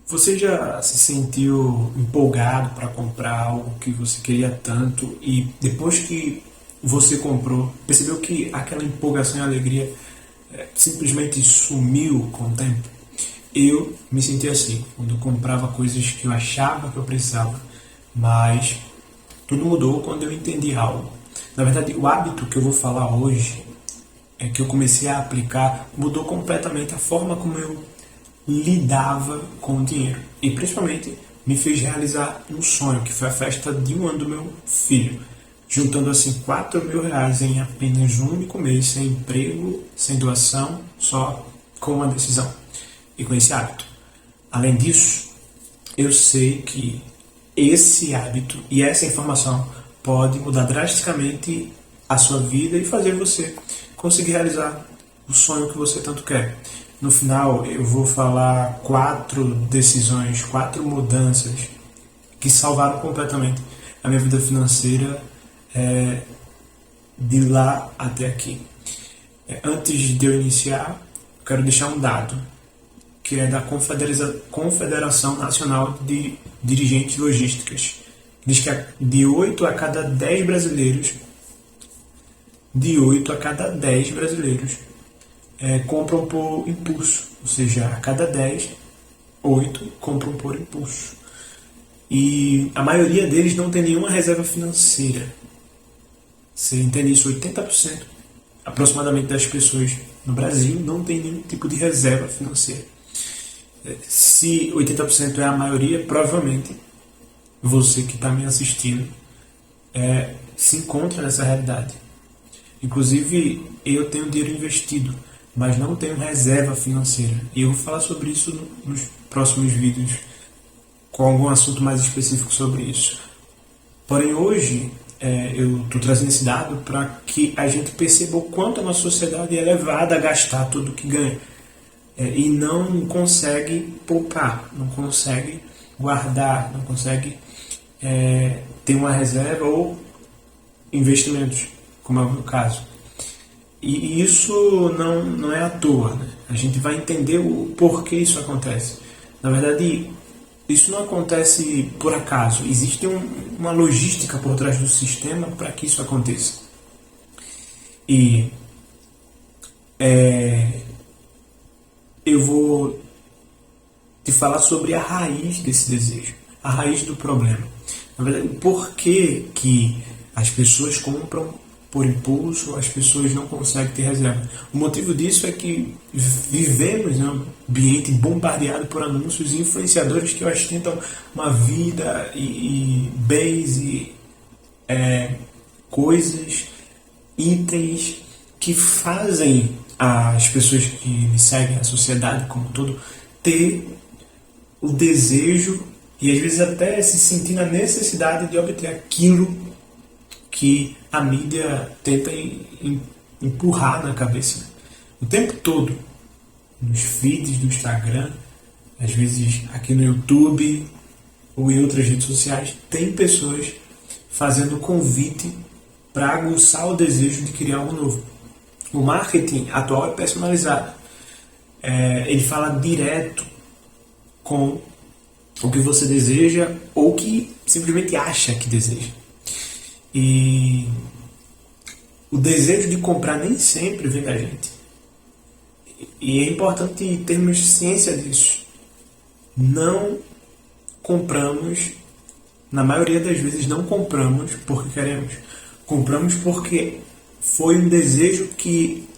Você já se sentiu empolgado para comprar algo que você queria tanto e depois que você comprou, percebeu que aquela empolgação e alegria simplesmente sumiu com o tempo? Eu me senti assim, quando eu comprava coisas que eu achava que eu precisava, mas tudo mudou quando eu entendi algo. Na verdade, o hábito que eu vou falar hoje que eu comecei a aplicar mudou completamente a forma como eu lidava com o dinheiro. E principalmente me fez realizar um sonho, que foi a festa de um ano do meu filho. Juntando assim R$ 4.000 em apenas um único mês, sem emprego, sem doação, só com uma decisão e com esse hábito. Além disso, eu sei que esse hábito e essa informação pode mudar drasticamente a sua vida e fazer você conseguir realizar o sonho que você tanto quer. No final, eu vou falar 4 decisões, 4 mudanças que salvaram completamente a minha vida financeira de lá até aqui. Antes de eu iniciar, eu quero deixar um dado, que é da Confederação Nacional de Dirigentes Logísticas. Diz que de 8 a cada 10 brasileiros, de 8 a cada 10 brasileiros compram por impulso, ou seja, a cada 10, 8 compram por impulso. E a maioria deles não tem nenhuma reserva financeira. Você entende isso? 80% aproximadamente das pessoas no Brasil não tem nenhum tipo de reserva financeira. Se 80% é a maioria, provavelmente você que está me assistindo se encontra nessa realidade. Inclusive, eu tenho dinheiro investido, mas não tenho reserva financeira. E eu vou falar sobre isso nos próximos vídeos, com algum assunto mais específico sobre isso. Porém, hoje, eu estou trazendo esse dado para que a gente perceba o quanto a nossa sociedade é levada a gastar tudo que ganha. E não consegue poupar, não consegue guardar, não consegue ter uma reserva ou investimentos, como é o meu caso. E isso não é à toa, né? A gente vai entender o porquê isso acontece. Na verdade, isso não acontece por acaso. Existe uma logística por trás do sistema para que isso aconteça. E eu vou te falar sobre a raiz desse desejo, a raiz do problema. Na verdade, o porquê que as pessoas compram por impulso, as pessoas não conseguem ter reserva. O motivo disso é que vivemos em um ambiente bombardeado por anúncios e influenciadores que ostentam uma vida e bens e coisas, itens que fazem as pessoas que seguem a sociedade como um todo ter o desejo e às vezes até se sentir na necessidade de obter aquilo que a mídia tenta empurrar na cabeça o tempo todo, nos feeds do Instagram, às vezes aqui no YouTube ou em outras redes sociais, tem pessoas fazendo convite para aguçar o desejo de criar algo novo. O marketing atual é personalizado. Ele fala direto com o que você deseja ou que simplesmente acha que deseja. E o desejo de comprar nem sempre vem da gente. E é importante termos ciência disso. Não compramos, na maioria das vezes não compramos porque queremos. Compramos porque foi um desejo que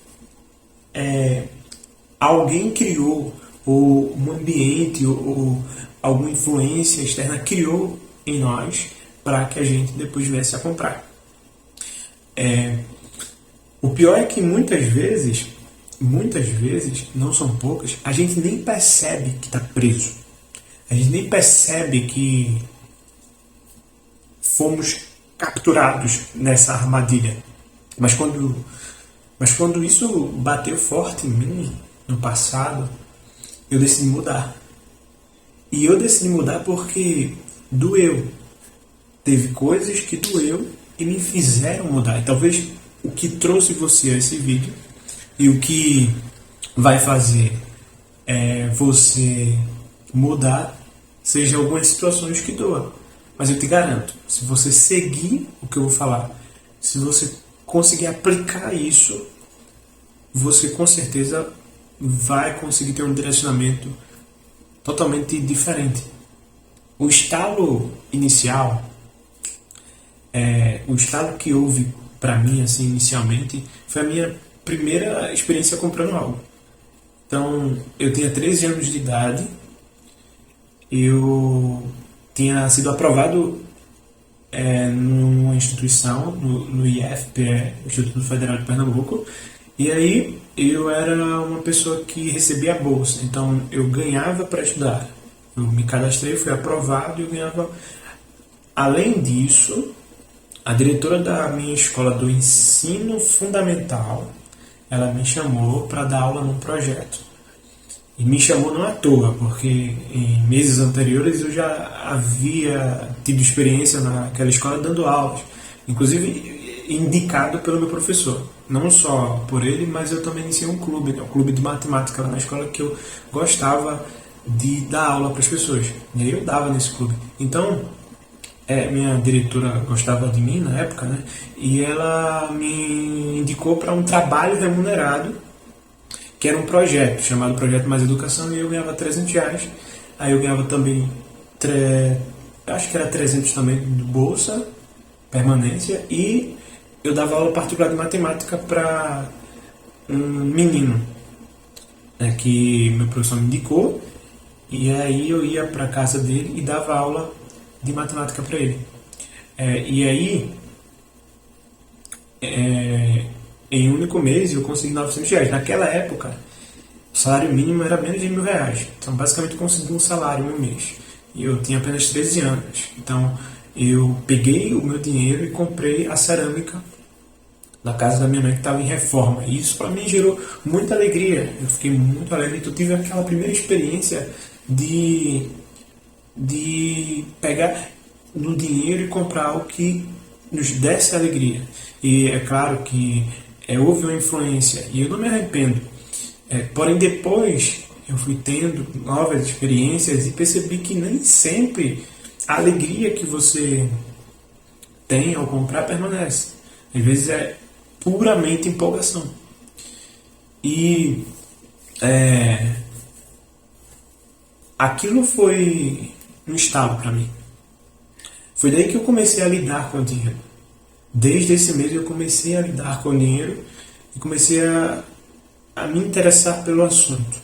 alguém criou, ou um ambiente, ou alguma influência externa criou em nós para que a gente depois viesse a comprar. O pior é que muitas vezes, não são poucas, a gente nem percebe que está preso. A gente nem percebe que fomos capturados nessa armadilha. Mas quando isso bateu forte em mim, no passado, eu decidi mudar. E eu decidi mudar porque doeu. Teve coisas que doeu e me fizeram mudar. E talvez o que trouxe você a esse vídeo e o que vai fazer você mudar, seja algumas situações que doa. Mas eu te garanto, se você seguir o que eu vou falar, se você conseguir aplicar isso, você com certeza vai conseguir ter um direcionamento totalmente diferente. O estalo inicial, o estalo que houve para mim assim inicialmente, foi a minha primeira experiência comprando algo. Então, eu tinha 13 anos de idade, eu tinha sido aprovado numa instituição, no IFPE, Instituto Federal de Pernambuco, e aí eu era uma pessoa que recebia a bolsa, então eu ganhava para estudar. Eu me cadastrei, fui aprovado e eu ganhava. Além disso, a diretora da minha escola do ensino fundamental, ela me chamou para dar aula num projeto. E me chamou não à toa, porque em meses anteriores eu já havia tido experiência naquela escola dando aulas, inclusive indicado pelo meu professor. Não só por ele, mas eu também iniciei um clube, né? Um clube de matemática lá na escola, que eu gostava de dar aula para as pessoas. E aí eu dava nesse clube. Então, minha diretora gostava de mim na época, né? E ela me indicou para um trabalho remunerado, que era um projeto chamado Projeto Mais Educação, e eu ganhava R$ 300. Aí eu ganhava também, acho que era 300 também de bolsa, permanência, e eu dava aula particular de matemática para um menino, né, que meu professor me indicou, e aí eu ia para a casa dele e dava aula de matemática para ele. E aí, em um único mês, eu consegui R$ 900. Naquela época, o salário mínimo era menos de R$ 1.000. Então, basicamente, eu consegui um salário no mês. E eu tinha apenas 13 anos. Então, eu peguei o meu dinheiro e comprei a cerâmica na casa da minha mãe, que estava em reforma. E isso, para mim, gerou muita alegria. Eu fiquei muito alegre. Então, eu tive aquela primeira experiência de pegar no dinheiro e comprar algo que nos desse alegria. E é claro que houve uma influência, e eu não me arrependo. Porém, depois eu fui tendo novas experiências e percebi que nem sempre a alegria que você tem ao comprar permanece. Às vezes é puramente empolgação. E aquilo foi um estalo para mim. Foi daí que eu comecei a lidar com o dinheiro. Desde esse mês eu comecei a lidar com o dinheiro e comecei a me interessar pelo assunto.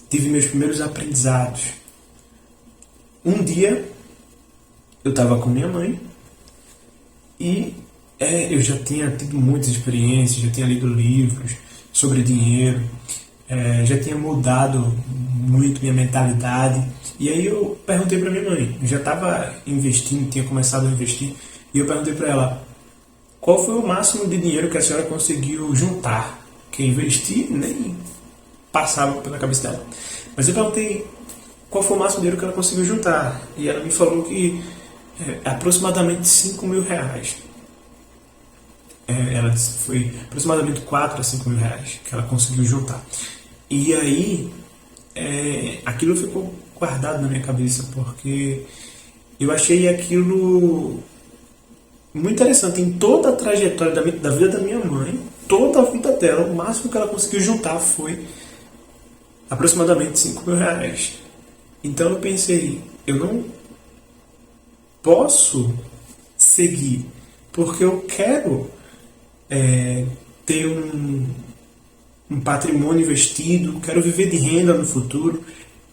Tive meus primeiros aprendizados. Um dia eu estava com minha mãe e eu já tinha tido muitas experiências, já tinha lido livros sobre dinheiro, já tinha mudado muito minha mentalidade. E aí eu perguntei para minha mãe, eu já estava investindo, tinha começado a investir, e eu perguntei para ela, qual foi o máximo de dinheiro que a senhora conseguiu juntar? Que investir nem passava pela cabeça dela. Mas eu perguntei qual foi o máximo de dinheiro que ela conseguiu juntar, e ela me falou que aproximadamente R$ 5.000. Ela disse que foi aproximadamente R$ 4.000 a R$ 5.000 que ela conseguiu juntar. E aí, aquilo ficou guardado na minha cabeça, porque eu achei aquilo muito interessante. Em toda a trajetória da vida da minha mãe, toda a vida dela, o máximo que ela conseguiu juntar foi aproximadamente R$ 5.000. Então eu pensei, eu não posso seguir, porque eu quero ter um patrimônio investido, quero viver de renda no futuro,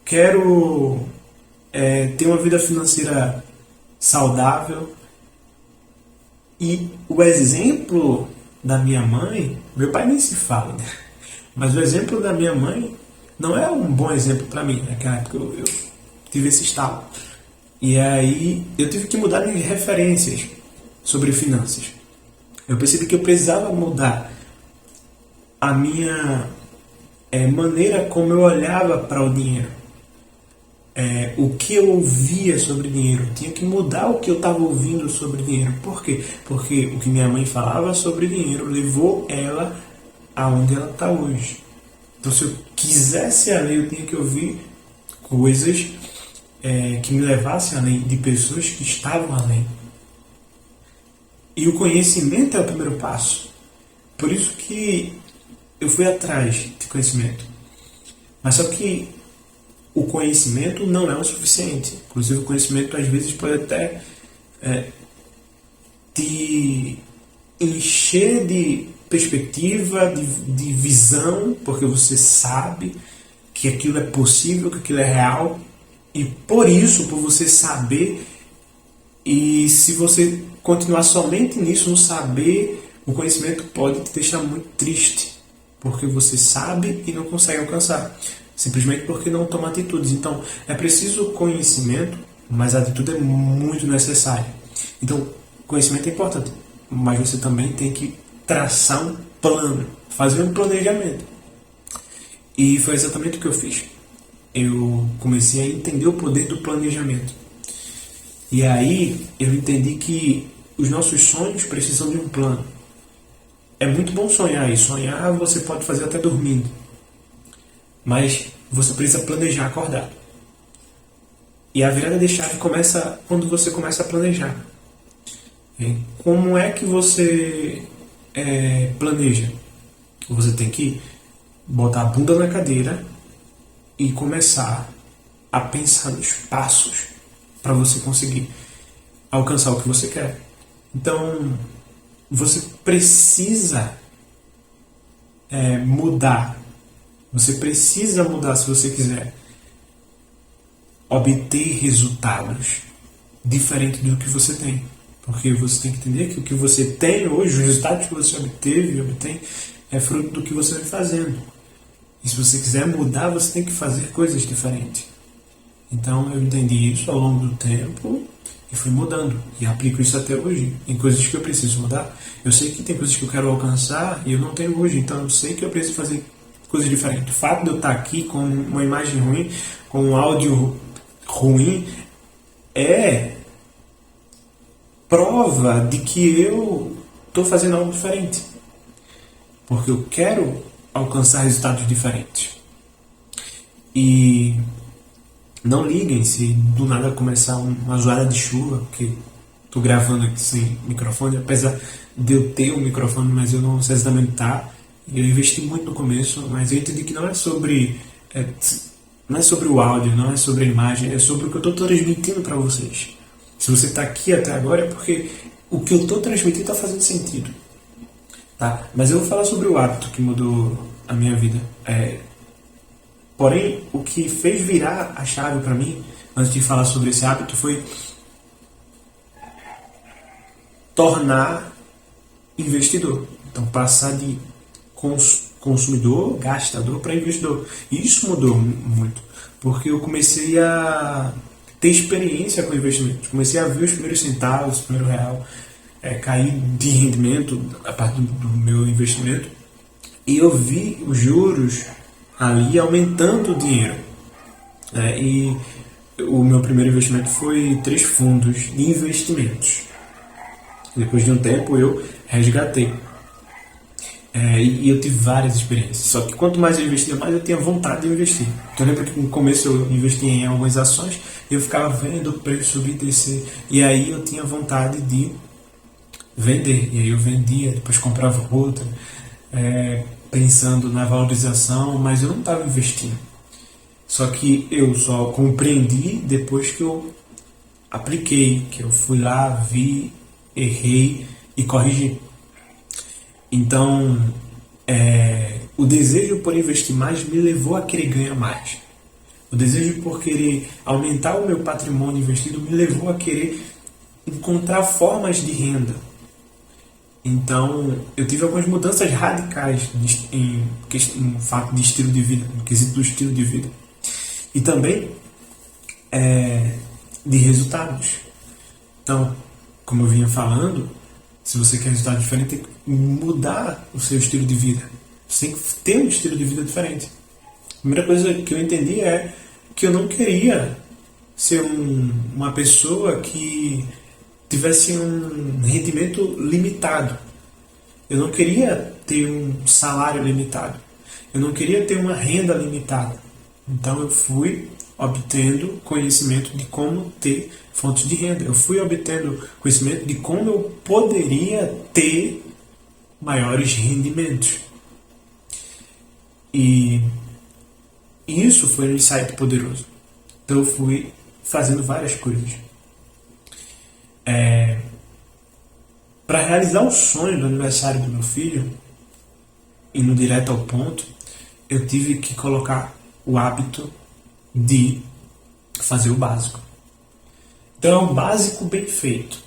quero ter uma vida financeira saudável. E o exemplo da minha mãe, meu pai nem se fala, né? Mas o exemplo da minha mãe não é um bom exemplo para mim. Naquela época eu tive esse estalo. E aí eu tive que mudar de referências sobre finanças. Eu percebi que eu precisava mudar a minha maneira como eu olhava para o dinheiro. O que eu ouvia sobre dinheiro. Eu tinha que mudar o que eu estava ouvindo sobre dinheiro. Por quê? Porque o que minha mãe falava sobre dinheiro levou ela aonde ela está hoje. Então, se eu quisesse além, eu tinha que ouvir coisas que me levassem além, de pessoas que estavam além. E o conhecimento é o primeiro passo. Por isso que eu fui atrás de conhecimento. Mas só que o conhecimento não é o suficiente. Inclusive, o conhecimento às vezes pode até te encher de perspectiva, de visão, porque você sabe que aquilo é possível, que aquilo é real, e por isso, por você saber, e se você continuar somente nisso, no saber, o conhecimento pode te deixar muito triste, porque você sabe e não consegue alcançar, simplesmente porque não toma atitudes. Então, é preciso conhecimento, mas a atitude é muito necessária. Então, conhecimento é importante, mas você também tem que traçar um plano, fazer um planejamento. E foi exatamente o que eu fiz. Eu comecei a entender o poder do planejamento. E aí eu entendi que os nossos sonhos precisam de um plano. É muito bom sonhar, e sonhar você pode fazer até dormindo. Mas você precisa planejar acordado. E a virada de chave começa quando você começa a planejar. Como é que você planeja? Você tem que botar a bunda na cadeira e começar a pensar nos passos para você conseguir alcançar o que você quer. Então, você precisa mudar. Você precisa mudar se você quiser obter resultados diferentes do que você tem. Porque você tem que entender que o que você tem hoje, os resultados que você obtém, é fruto do que você vem fazendo. E se você quiser mudar, você tem que fazer coisas diferentes. Então eu entendi isso ao longo do tempo e fui mudando. E aplico isso até hoje. Em coisas que eu preciso mudar. Eu sei que tem coisas que eu quero alcançar e eu não tenho hoje. Então eu sei que eu preciso fazer coisas diferentes. O fato de eu estar aqui com uma imagem ruim, com um áudio ruim, é prova de que eu estou fazendo algo diferente. Porque eu quero alcançar resultados diferentes. E não liguem se do nada começar uma zoada de chuva, porque estou gravando aqui sem microfone, apesar de eu ter um microfone, mas eu não sei exatamente tá. Eu investi muito no começo, mas eu entendi que não é sobre o áudio, não é sobre a imagem, é sobre o que eu estou transmitindo para vocês. Se você está aqui até agora é porque o que eu estou transmitindo está fazendo sentido. Tá? Mas eu vou falar sobre o hábito que mudou a minha vida. Porém, o que fez virar a chave para mim, antes de falar sobre esse hábito, foi tornar investidor. Então, passar de consumidor, gastador, para investidor. E isso mudou muito, porque eu comecei a ter experiência com investimento. Comecei a ver os primeiros centavos, o primeiro real, cair de rendimento a partir do meu investimento. E eu vi os juros ali aumentando o dinheiro. E o meu primeiro investimento foi 3 fundos de investimentos. Depois de um tempo eu resgatei. E eu tive várias experiências. Só que quanto mais eu investia, mais eu tinha vontade de investir. Então eu lembro que no começo eu investi em algumas ações e eu ficava vendo o preço subir e descer. E aí eu tinha vontade de vender. E aí eu vendia, depois comprava outra, pensando na valorização, mas eu não estava investindo. Só que eu só compreendi depois que eu apliquei, que eu fui lá, vi, errei e corrigi. Então, o desejo por investir mais me levou a querer ganhar mais. O desejo por querer aumentar o meu patrimônio investido me levou a querer encontrar formas de renda. Então, eu tive algumas mudanças radicais em fato de estilo de vida, no quesito do estilo de vida. E também de resultados. Então, como eu vinha falando, se você quer resultado diferente, tem que mudar o seu estilo de vida. Você tem que ter um estilo de vida diferente. A primeira coisa que eu entendi é que eu não queria ser uma pessoa que tivesse um rendimento limitado. Eu não queria ter um salário limitado. Eu não queria ter uma renda limitada. Então eu fui obtendo conhecimento de como ter fontes de renda. Eu fui obtendo conhecimento de como eu poderia ter maiores rendimentos. E isso foi um insight poderoso. Então eu fui fazendo várias coisas. Para realizar o sonho do aniversário do meu filho, indo direto ao ponto, eu tive que colocar o hábito de fazer o básico. Então é um básico bem feito.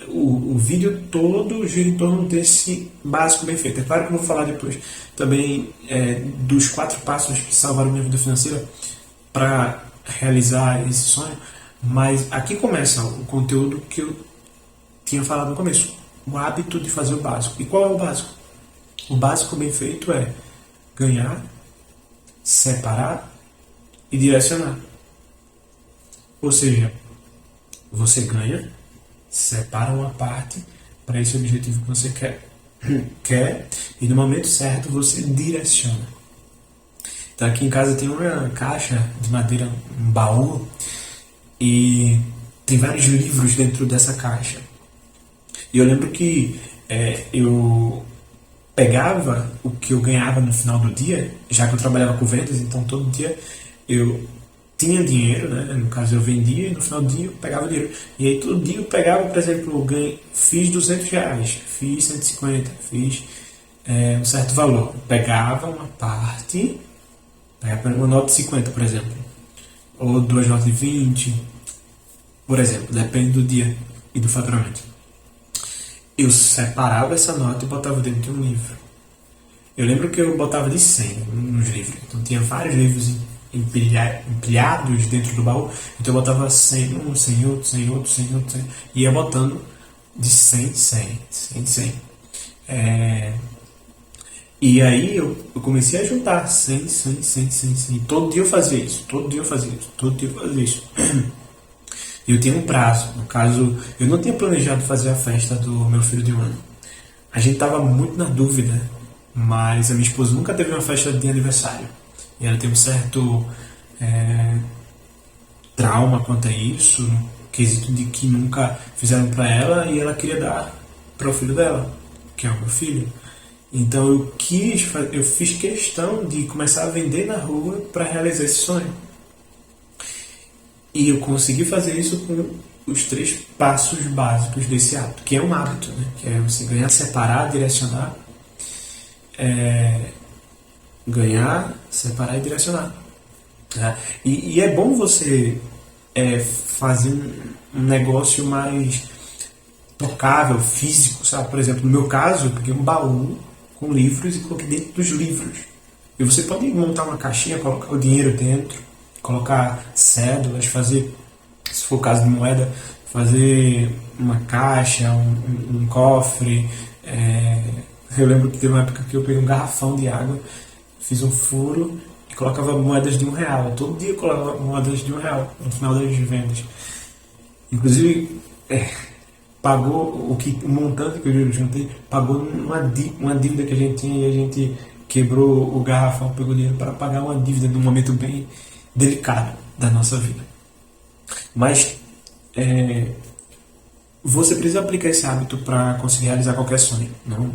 O vídeo todo gira em torno desse básico bem feito. É claro que eu vou falar depois também dos 4 passos que salvaram minha vida financeira para realizar esse sonho, mas aqui começa o conteúdo que eu tinha falado no começo. O hábito de fazer o básico. E qual é o básico? O básico bem feito é ganhar, separar e direcionar. Ou seja, você ganha, separa uma parte para esse objetivo que você quer e no momento certo você direciona. Então aqui em casa tem uma caixa de madeira, um baú, e tem vários livros dentro dessa caixa. E eu lembro que eu pegava o que eu ganhava no final do dia, já que eu trabalhava com vendas, então todo dia eu tinha dinheiro, né? No caso eu vendia e no final do dia eu pegava dinheiro. E aí todo dia eu pegava, por exemplo, fiz R$200, fiz 150, fiz um certo valor. Eu pegava uma parte, pegava uma nota de 50, por exemplo, ou 2 notas de 20, por exemplo, depende do dia e do faturamento. Eu separava essa nota e botava dentro de um livro. Eu lembro que eu botava de 100 nos livros. Então tinha vários livros empilhados dentro do baú. Então eu botava 100, 100 outro, 100 outro, 100 outro, 100. E ia botando de 100, 100, 100, 100. E aí eu comecei a juntar 100, 100, 100, 100, 100. Todo dia eu fazia isso, todo dia eu fazia isso, todo dia eu fazia isso. E eu tinha um prazo. No caso, eu não tinha planejado fazer a festa do meu filho de 1 ano. A gente estava muito na dúvida, mas a minha esposa nunca teve uma festa de aniversário. E ela tem um certo trauma quanto a isso, no quesito de que nunca fizeram para ela e ela queria dar para o filho dela, que é o meu filho. Então eu fiz questão de começar a vender na rua para realizar esse sonho. E eu consegui fazer isso com os 3 passos básicos desse hábito, que é um hábito, né? Que é você ganhar, separar, direcionar. Ganhar, separar e direcionar. Tá? E é bom você fazer um negócio mais tocável, físico, sabe? Por exemplo, no meu caso, eu peguei um baú com livros e coloquei dentro dos livros. E você pode montar uma caixinha, colocar o dinheiro dentro, colocar cédulas, fazer, se for o caso de moeda, fazer uma caixa, um cofre. Eu lembro que teve uma época que eu peguei um garrafão de água, fiz um furo e colocava moedas de R$1. Todo dia eu colocava moedas de R$1 no final das vendas. Inclusive, pagou o montante que eu juntei, pagou uma dívida que a gente tinha, e a gente quebrou o garrafão, pegou dinheiro para pagar uma dívida num momento bem delicado da nossa vida. Mas você precisa aplicar esse hábito para conseguir realizar qualquer sonho. Não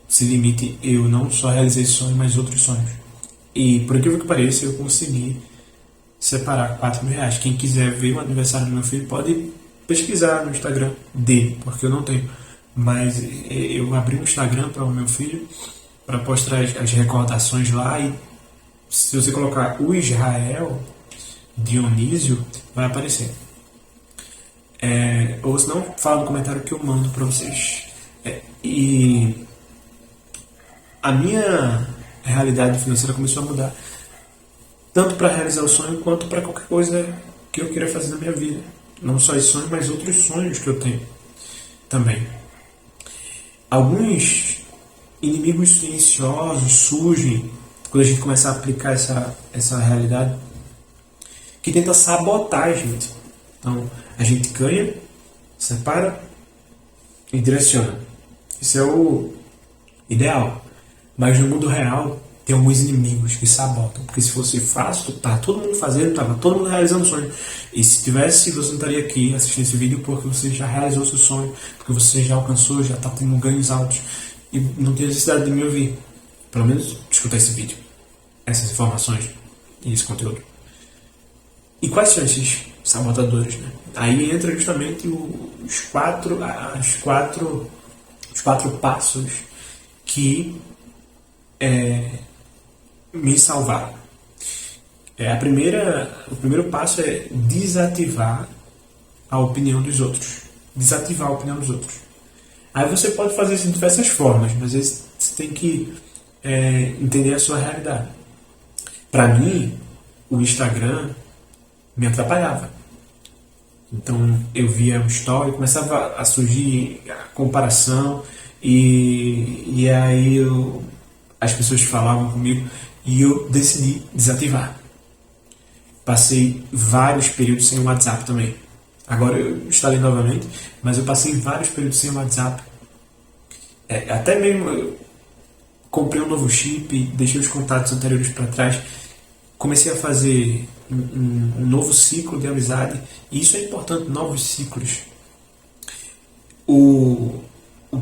se limite, eu não só realizei esse sonho, mas outros sonhos. E por incrível que pareça, eu consegui separar R$4.000. Quem quiser ver o aniversário do meu filho pode pesquisar no Instagram dele, porque eu não tenho. Mas eu abri um Instagram para o meu filho para postar as recordações lá, e se você colocar o Israel Dionísio, vai aparecer. Ou se não, fala no comentário que eu mando para vocês. E a minha realidade financeira começou a mudar, tanto para realizar o sonho quanto para qualquer coisa que eu queira fazer na minha vida. Não só esse sonho, mas outros sonhos que eu tenho também. Alguns inimigos silenciosos surgem quando a gente começa a aplicar essa realidade, que tenta sabotar a gente. Então, a gente ganha, separa e direciona. Isso é o ideal. Mas no mundo real, tem alguns inimigos que sabotam. Porque se fosse fácil, tá todo mundo fazendo, tava todo mundo realizando o sonho. E se tivesse, você não estaria aqui assistindo esse vídeo porque você já realizou seu sonho, porque você já alcançou, já está tendo ganhos altos. E não tem necessidade de me ouvir. Pelo menos escutar esse vídeo, essas informações e esse conteúdo. E quais são esses sabotadores, né? Aí entra justamente os quatro passos que me salvaram. O primeiro passo é desativar a opinião dos outros. Desativar a opinião dos outros. Aí você pode fazer isso de diversas formas, mas você tem que entender a sua realidade. Para mim, o Instagram me atrapalhava. Então eu via um story, começava a surgir a comparação e aí as pessoas falavam comigo e eu decidi desativar. Passei vários períodos sem o WhatsApp também. Agora eu instalei novamente, mas eu passei vários períodos sem o WhatsApp. Até mesmo eu comprei um novo chip, deixei os contatos anteriores para trás, comecei a fazer um novo ciclo de amizade, e isso é importante, novos ciclos. O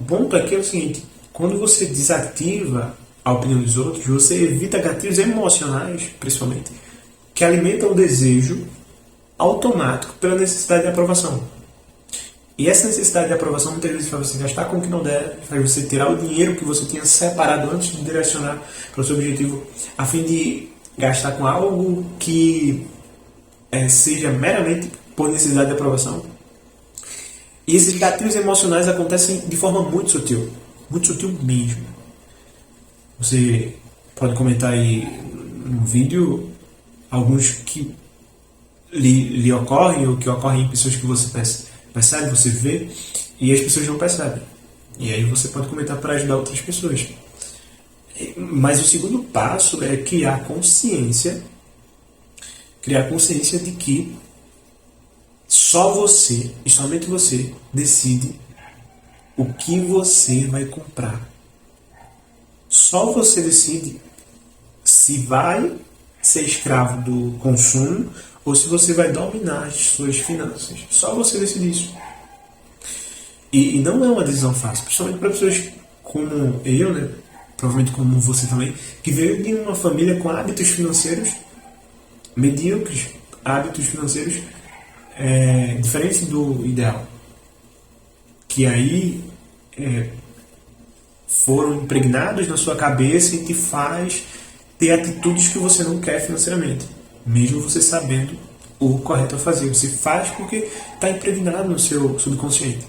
ponto aqui é o seguinte: quando você desativa a opinião dos outros, você evita gatilhos emocionais, principalmente, que alimentam o desejo automático pela necessidade de aprovação. E essa necessidade de aprovação muitas vezes faz você gastar com o que não deve, faz você tirar o dinheiro que você tinha separado antes de direcionar para o seu objetivo, a fim de gastar com algo que seja meramente por necessidade de aprovação. E esses gatilhos emocionais acontecem de forma muito sutil mesmo. Você pode comentar aí no vídeo alguns que lhe ocorrem ou que ocorrem em pessoas que você percebe, você vê, e as pessoas não percebem. E aí você pode comentar para ajudar outras pessoas. Mas o segundo passo é criar consciência de que só você e somente você decide o que você vai comprar. Só você decide se vai ser escravo do consumo ou se você vai dominar as suas finanças. Só você decide isso. E não é uma decisão fácil, principalmente para pessoas como eu, né? Provavelmente como você também, que veio de uma família com hábitos financeiros medíocres, hábitos financeiros diferentes do ideal, que aí foram impregnados na sua cabeça e te faz ter atitudes que você não quer financeiramente, mesmo você sabendo o correto a fazer. Você faz porque está impregnado no seu subconsciente.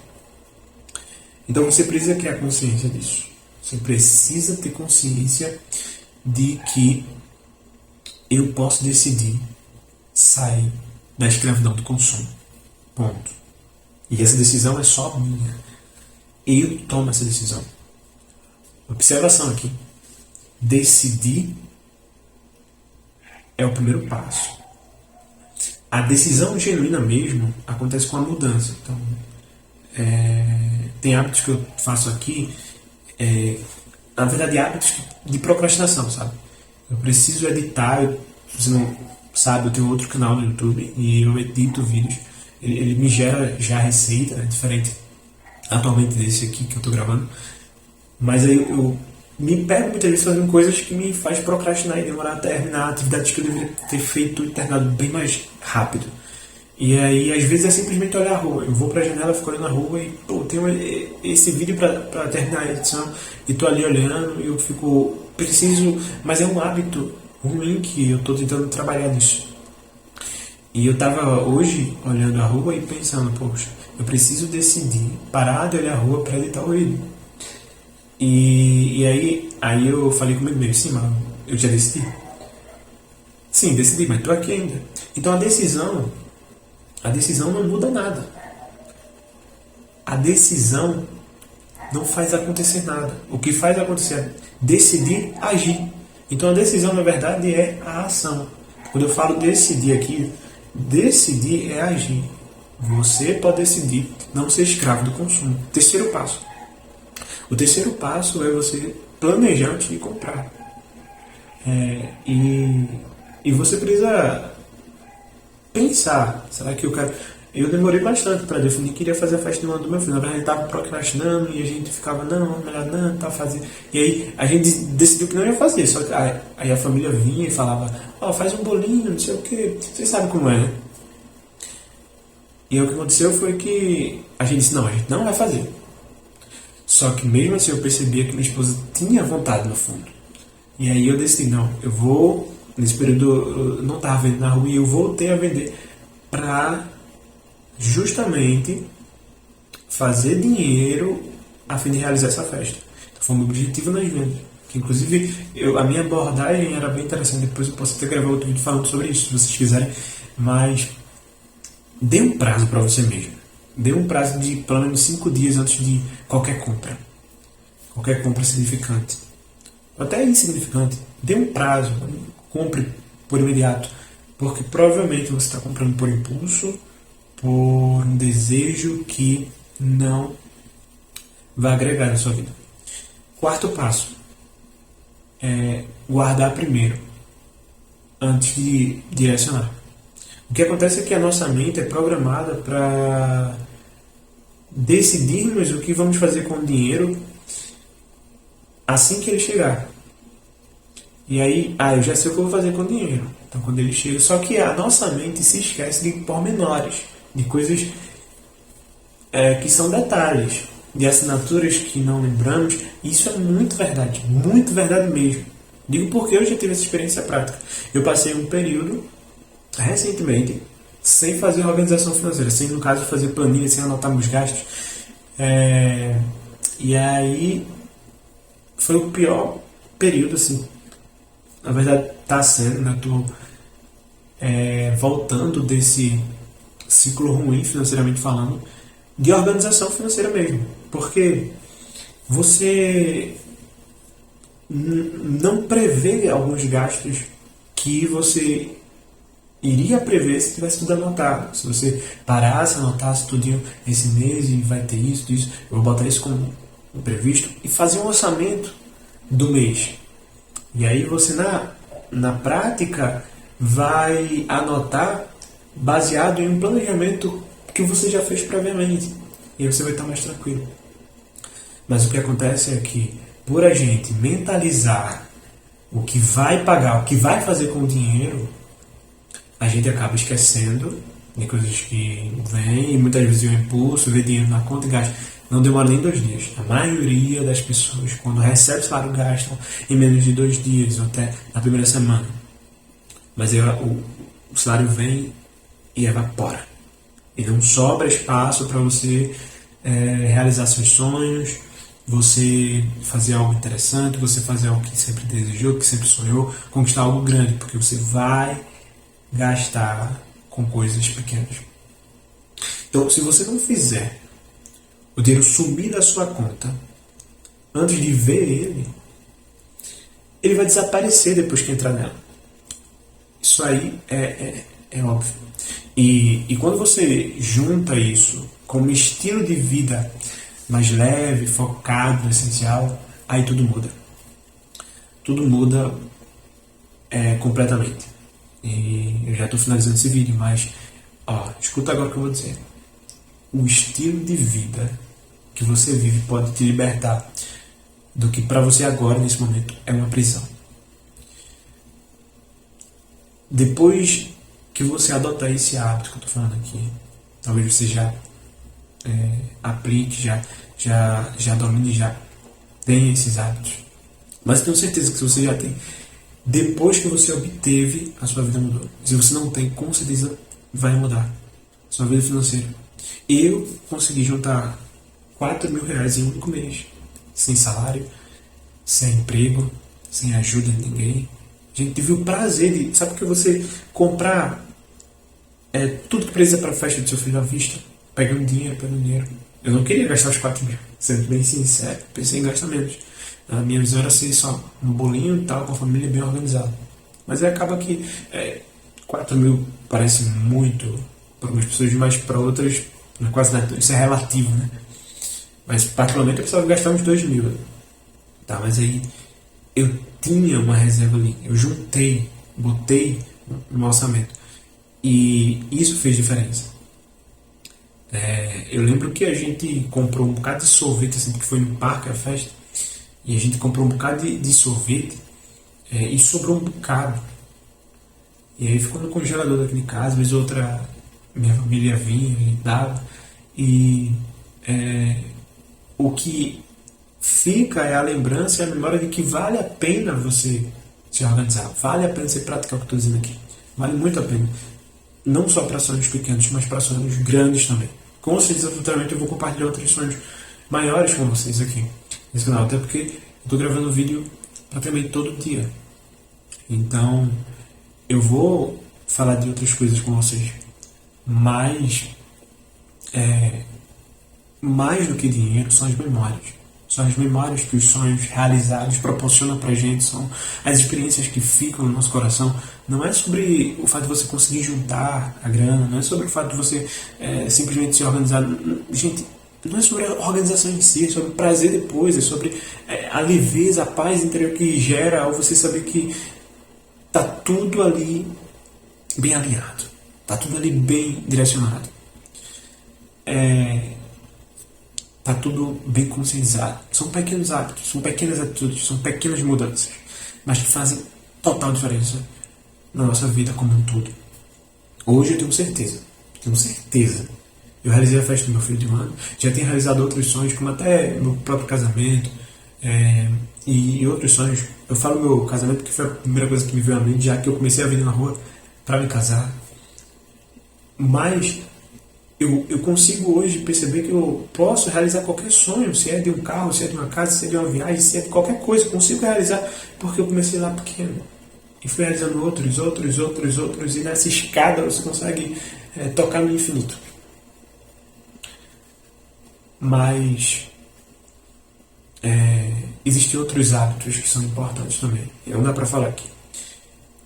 Então você precisa criar consciência disso. Você precisa ter consciência de que eu posso decidir sair da escravidão do consumo. Ponto. E essa decisão é só minha. Eu tomo essa decisão. Observação aqui. Decidir é o primeiro passo. A decisão genuína mesmo acontece com a mudança. Então, tem hábitos que eu faço aqui, na verdade hábitos de procrastinação, sabe? Eu preciso editar, se você não sabe, eu tenho outro canal no YouTube e eu edito vídeos. Ele me gera já receita, diferente atualmente desse aqui que eu estou gravando. Mas aí eu me pego muitas vezes fazendo coisas que me faz procrastinar e demorar a terminar atividades que eu deveria ter feito e terminado bem mais rápido. E aí, às vezes, é simplesmente olhar a rua. Eu vou para a janela, fico olhando a rua e, tenho esse vídeo para terminar a edição e estou ali olhando e eu fico, preciso, mas é um hábito ruim que eu estou tentando trabalhar nisso. E eu estava hoje olhando a rua e pensando, poxa, eu preciso decidir parar de olhar a rua para editar o vídeo. E aí eu falei comigo mesmo, sim, mano, eu já decidi. Sim, decidi, mas estou aqui ainda. Então a decisão não muda nada. A decisão não faz acontecer nada. O que faz acontecer é decidir, agir. Então a decisão, na verdade, é a ação. Quando eu falo decidir aqui, decidir é agir. Você pode decidir não ser escravo do consumo. Terceiro passo. O terceiro passo é você planejar antes de comprar. E você precisa pensar, será que eu quero... Eu demorei bastante para definir que iria fazer a festa de 1 ano do meu filho. Na verdade, a gente estava procrastinando e a gente ficava, não, melhor não, tá fazendo. E aí a gente decidiu que não ia fazer. Só que aí a família vinha e falava, faz um bolinho, não sei o que. Vocês sabem como é, né? E aí o que aconteceu foi que a gente disse, não, a gente não vai fazer. Só que mesmo assim eu percebia que minha esposa tinha vontade no fundo. E aí eu decidi, não, eu vou, nesse período eu não estava vendendo na rua e eu voltei a vender para justamente fazer dinheiro a fim de realizar essa festa. Então foi o meu objetivo nas vendas. Que, inclusive, a minha abordagem era bem interessante, depois eu posso até gravar outro vídeo falando sobre isso, se vocês quiserem, mas dê um prazo para você mesmo. Dê um prazo de pelo menos 5 dias antes de qualquer compra. Qualquer compra significante. Até insignificante. Dê um prazo. Compre por imediato. Porque provavelmente você está comprando por impulso, por um desejo que não vai agregar na sua vida. Quarto passo. Guardar primeiro. Antes de direcionar. O que acontece é que a nossa mente é programada para decidirmos o que vamos fazer com o dinheiro assim que ele chegar. E aí, eu já sei o que eu vou fazer com o dinheiro. Então, quando ele chega... Só que a nossa mente se esquece de pormenores, de coisas que são detalhes, de assinaturas que não lembramos. Isso é muito verdade mesmo. Digo porque eu já tive essa experiência prática. Eu passei um período, recentemente, sem fazer organização financeira, sem, no caso, fazer planilha, sem anotar meus gastos. E aí foi o pior período, assim. Na verdade, está sendo, né? Estou voltando desse ciclo ruim, financeiramente falando, de organização financeira mesmo. Porque você não prevê alguns gastos que você iria prever se tivesse tudo anotado. Se você parasse, anotasse tudinho esse mês e vai ter isso, eu vou botar isso como previsto e fazer um orçamento do mês. E aí você na prática vai anotar baseado em um planejamento que você já fez previamente. E aí você vai estar mais tranquilo. Mas o que acontece é que por a gente mentalizar o que vai pagar, o que vai fazer com o dinheiro, a gente acaba esquecendo de coisas que vêm, e muitas vezes o impulso, vê dinheiro na conta e gasta. Não demora nem 2 dias. A maioria das pessoas, quando recebe o salário, gastam em menos de 2 dias, ou até na primeira semana. Mas aí, o salário vem e evapora. E não sobra espaço para você realizar seus sonhos, você fazer algo interessante, você fazer algo que sempre desejou, que sempre sonhou, conquistar algo grande, porque você vai gastar com coisas pequenas. Então, se você não fizer o dinheiro sumir da sua conta antes de ver ele vai desaparecer depois que entrar nela. Isso aí é óbvio. E quando você junta isso com um estilo de vida mais leve, focado, essencial, aí tudo muda. Tudo muda completamente. E eu já estou finalizando esse vídeo, mas escuta agora o que eu vou dizer. O estilo de vida que você vive pode te libertar do que para você agora, nesse momento, é uma prisão. Depois que você adotar esse hábito que eu estou falando aqui, talvez você já aplique, já domine, já tenha esses hábitos. Mas eu tenho certeza que se você já tem, depois que você obteve, a sua vida mudou. Se você não tem, com certeza vai mudar sua vida financeira. Eu consegui juntar R$4.000 em um único mês, sem salário, sem emprego, sem ajuda de ninguém. A gente teve o prazer de, sabe, que você comprar tudo que precisa para a festa do seu filho à vista, pegando dinheiro. Eu não queria gastar os 4 mil, sendo bem sincero, pensei em gastar menos. A minha visão era ser só um bolinho e tal, com a família bem organizada. Mas aí acaba que 4 mil parece muito para algumas pessoas, mas para outras não é quase nada. Isso é relativo, né? Mas particularmente eu precisava gastar uns 2 mil. Tá, mas aí eu tinha uma reserva ali. Eu juntei, botei no orçamento. E isso fez diferença. Eu lembro que a gente comprou um bocado de sorvete, assim, porque foi no parque a festa, e a gente comprou um bocado de sorvete, e sobrou um bocado. E aí ficou no congelador daqui de casa, às vezes minha família vinha e dava. E o que fica é a lembrança e a memória de que vale a pena você se organizar, vale a pena você praticar o que eu estou dizendo aqui, vale muito a pena. Não só para sonhos pequenos, mas para sonhos grandes também. Com certeza, futuramente eu vou compartilhar outros sonhos maiores com vocês aqui nesse canal, até porque eu estou gravando vídeo praticamente todo dia. Então, eu vou falar de outras coisas com vocês, mas mais do que dinheiro são as memórias. São as memórias que os sonhos realizados proporcionam pra gente, são as experiências que ficam no nosso coração. Não é sobre o fato de você conseguir juntar a grana, não é sobre o fato de você simplesmente se organizar. Gente, não é sobre a organização em si, é sobre o prazer depois, é sobre a leveza, a paz interior que gera ao você saber que tá tudo ali bem alinhado, tá tudo ali bem direcionado. Tá tudo bem conscientizado. São pequenos hábitos, são pequenas atitudes, são pequenas mudanças, mas que fazem total diferença na nossa vida como um todo. Hoje eu tenho certeza. Eu realizei a festa do meu filho de 1 ano, já tenho realizado outros sonhos, como até meu próprio casamento, e outros sonhos. Eu falo meu casamento porque foi a primeira coisa que me veio à mente, já que eu comecei a vir na rua para me casar. Mas eu consigo hoje perceber que eu posso realizar qualquer sonho, se é de um carro, se é de uma casa, se é de uma viagem, se é de qualquer coisa, eu consigo realizar porque eu comecei lá pequeno. E fui realizando outros, e nessa escada você consegue tocar no infinito. Mas existem outros hábitos que são importantes também. Não dá pra falar aqui.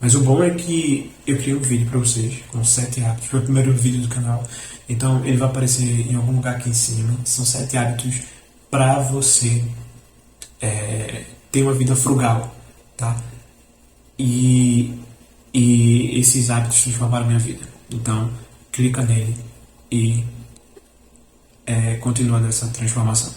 Mas o bom é que eu criei um vídeo para vocês com 7 hábitos. Foi o primeiro vídeo do canal. Então ele vai aparecer em algum lugar aqui em cima. São 7 hábitos para você ter uma vida frugal, tá? E esses hábitos transformaram a minha vida. Então clica nele e continua nessa transformação.